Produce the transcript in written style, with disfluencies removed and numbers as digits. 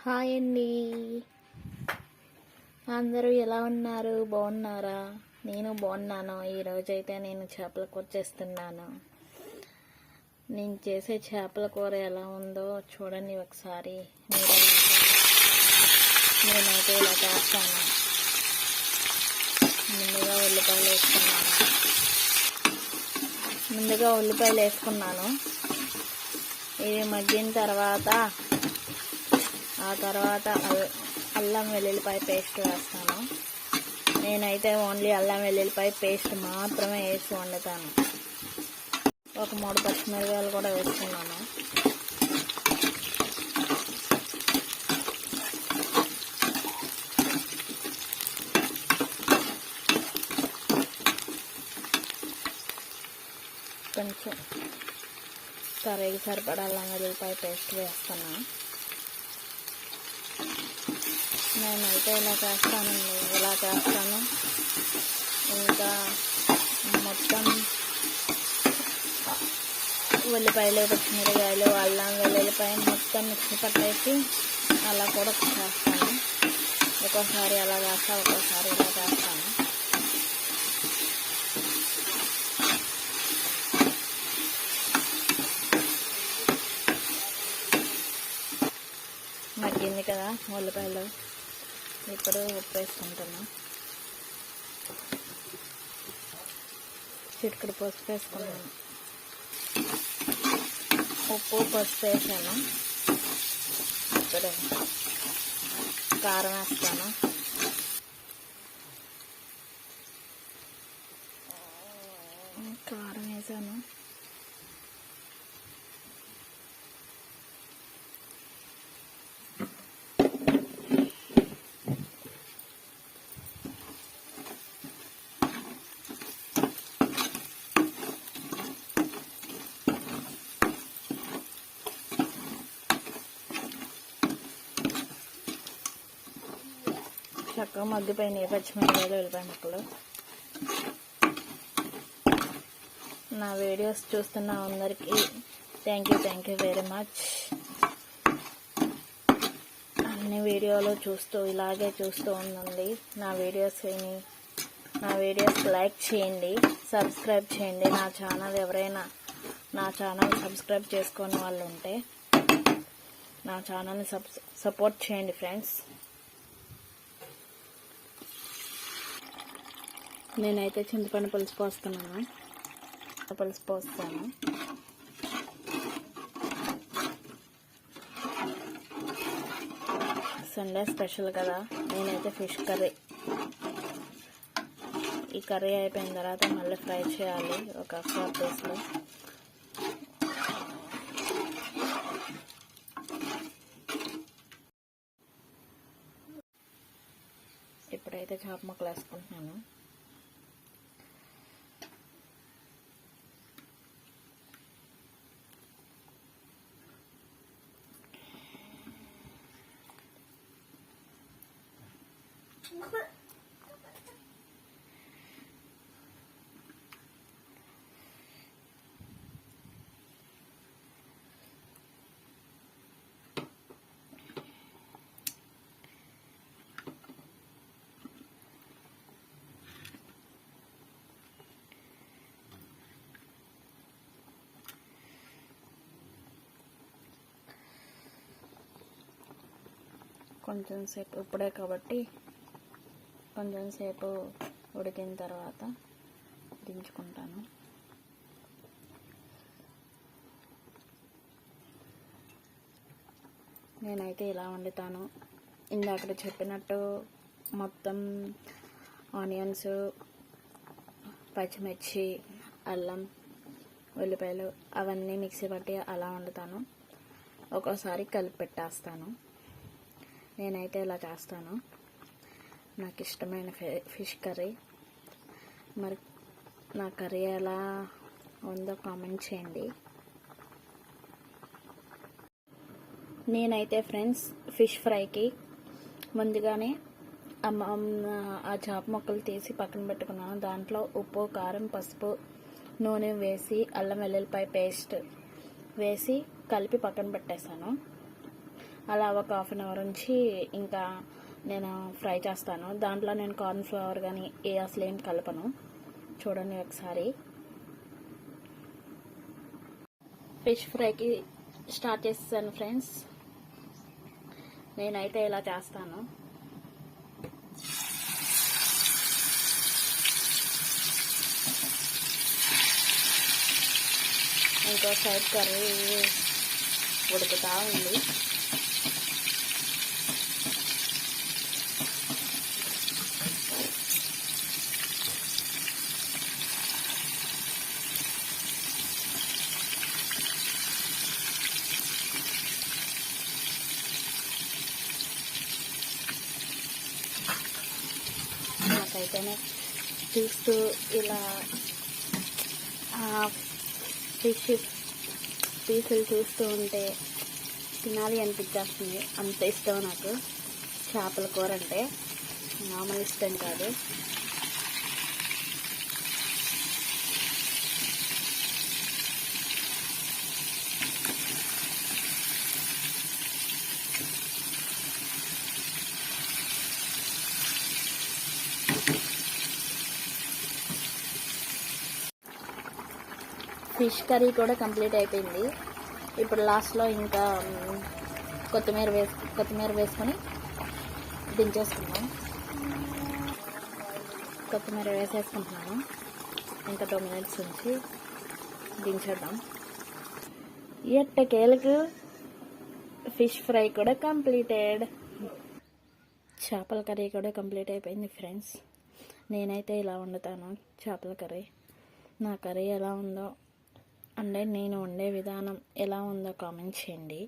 Hi అండి, అందరూ ఎలా ఉన్నారు? బాగున్నారా? నేను బాగున్నాను. ఈరోజైతే నేను చేపల కూర చేస్తున్నాను. నేను చేసే చేపల కూర ఎలా ఉందో చూడండి ఒకసారి. నేనైతే ఇలా చేస్తాను. ముందుగా ఉల్లిపాయలు వేసుకున్నాను. ఇవి మగ్గిన తర్వాత అల్లం వెల్లుల్లిపాయ పేస్ట్ వేస్తాను. నేనైతే ఓన్లీ అల్లం వెల్లుల్లిపాయ పేస్ట్ మాత్రమే వేసి వండుతాను. ఒక 3 పచ్చిమిరపకాయలు కూడా వేసుకున్నాను. కొంచెం కర్రీకి సరిపడా అల్లం వెల్లుల్లిపాయ పేస్ట్ వేస్తున్నాను. నేనైతే ఇలా చేస్తాను. ఇంకా మొత్తం ఉల్లిపాయలు, పచ్చిమిరకాయలు, అల్లం వెల్లుల్లిపాయ మొత్తం మిక్సీ పట్టేసి అలా కూడా చేస్తాను. ఒక్కోసారి అలా చేస్తాను, ఒక్కోసారి ఇలా చేస్తాను. మగ్గింది కదా ఉల్లిపాయలు. ఇప్పుడు ఉప్పు వేసుకుంటున్నాను. చిటికెడు పసుపు వేసుకున్నాను. ఉప్పు పసుపు వేసాను. ఇప్పుడు కారం వేస్తాను. కారం వేసాను. చక్కగా మగ్గిపోయినాయి పచ్చిమిరపకాయలు, ఉల్లిపాయ ముక్కలు. నా వీడియోస్ చూస్తున్న అందరికీ థ్యాంక్ యూ వెరీ మచ్. అన్ని వీడియోలు ఇలాగే చూస్తూ ఉండండి. నా వీడియోస్ లైక్ చేయండి, సబ్స్క్రైబ్ చేయండి. ఎవరైనా నా ఛానల్ సబ్స్క్రైబ్ చేసుకునే వాళ్ళు ఉంటే నా ఛానల్ని సపోర్ట్ చేయండి ఫ్రెండ్స్. నేనైతే చింతపండు పులుసు పోస్తాను. సండే స్పెషల్ కదా, నేనైతే ఫిష్ కర్రీ. ఈ కర్రీ అయిపోయిన తర్వాత మళ్ళీ ఫ్రై చేయాలి ఒక 4 పీస్లు. ఇప్పుడైతే చేప ముక్కలు వేసుకుంటున్నాను. కొంచెం సేపు ఇప్పుడే కాబట్టి కొంచెం సేపు ఉడికిన తర్వాత దించుకుంటాను. నేనైతే ఇలా వండుతాను. ఇందాక చెప్పినట్టు మొత్తం ఆనియన్స్, పచ్చిమిర్చి, అల్లం, ఉల్లిపాయలు అవన్నీ మిక్సీ పట్టి అలా వండుతాను. ఒక్కోసారి కలిపి పెట్టేస్తాను. నేనైతే ఇలా చేస్తాను. నాకు ఇష్టమైన ఫిష్ కర్రీ. మరి నా కర్రీ ఎలా ఉందో కామెంట్ చేయండి. నేనైతే ఫ్రెండ్స్ ఫిష్ ఫ్రైకి ముందుగానే ఆ చేప ముక్కలు తీసి పక్కన పెట్టుకున్నాను. దాంట్లో ఉప్పు, కారం, పసుపు, నూనె వేసి అల్లం వెల్లుల్లిపాయ పేస్ట్ వేసి కలిపి పక్కన పెట్టేశాను. అలా ఒక హాఫ్ అన్ అవర్ ఉంచి ఇంకా నేను ఫ్రై చేస్తాను. దాంట్లో నేను కార్న్ ఫ్లవర్ కానీ అసలు ఏం కలపను. చూడండి ఒకసారి. ఫిష్ ఫ్రైకి స్టార్ట్ చేస్తాను ఫ్రెండ్స్. నేనైతే ఇలా చేస్తాను. ఇంకో సైడ్ కర్రీ ఉడుకుతా ఉంది. నాకైతేనే చూస్తూ ఇలా ఫిష్ పీసులు చూస్తూ ఉంటే తినాలి అనిపించేస్తుంది. అంత ఇష్టం నాకు చేపల కూర అంటే. మామూలు ఇష్టం కాదు. ఫిష్ కర్రీ కూడా కంప్లీట్ అయిపోయింది. ఇప్పుడు లాస్ట్లో ఇంకా కొత్తిమీర వేసుకొని దించేసుకున్నాం. కొత్తిమీర వేసేసుకుంటున్నాను. ఇంకా 2 minutes ఉంచి దించేద్దాం. ఎట్టకేలకు ఫిష్ ఫ్రై కూడా కంప్లీటెడ్. చేపల కర్రీ కూడా కంప్లీట్ అయిపోయింది ఫ్రెండ్స్. నేనైతే ఇలా వండుతాను చేపల కర్రీ. నా కర్రీ ఎలా ఉందో అంటే నేను వండే విధానం ఎలా ఉందో కామెంట్ చేయండి.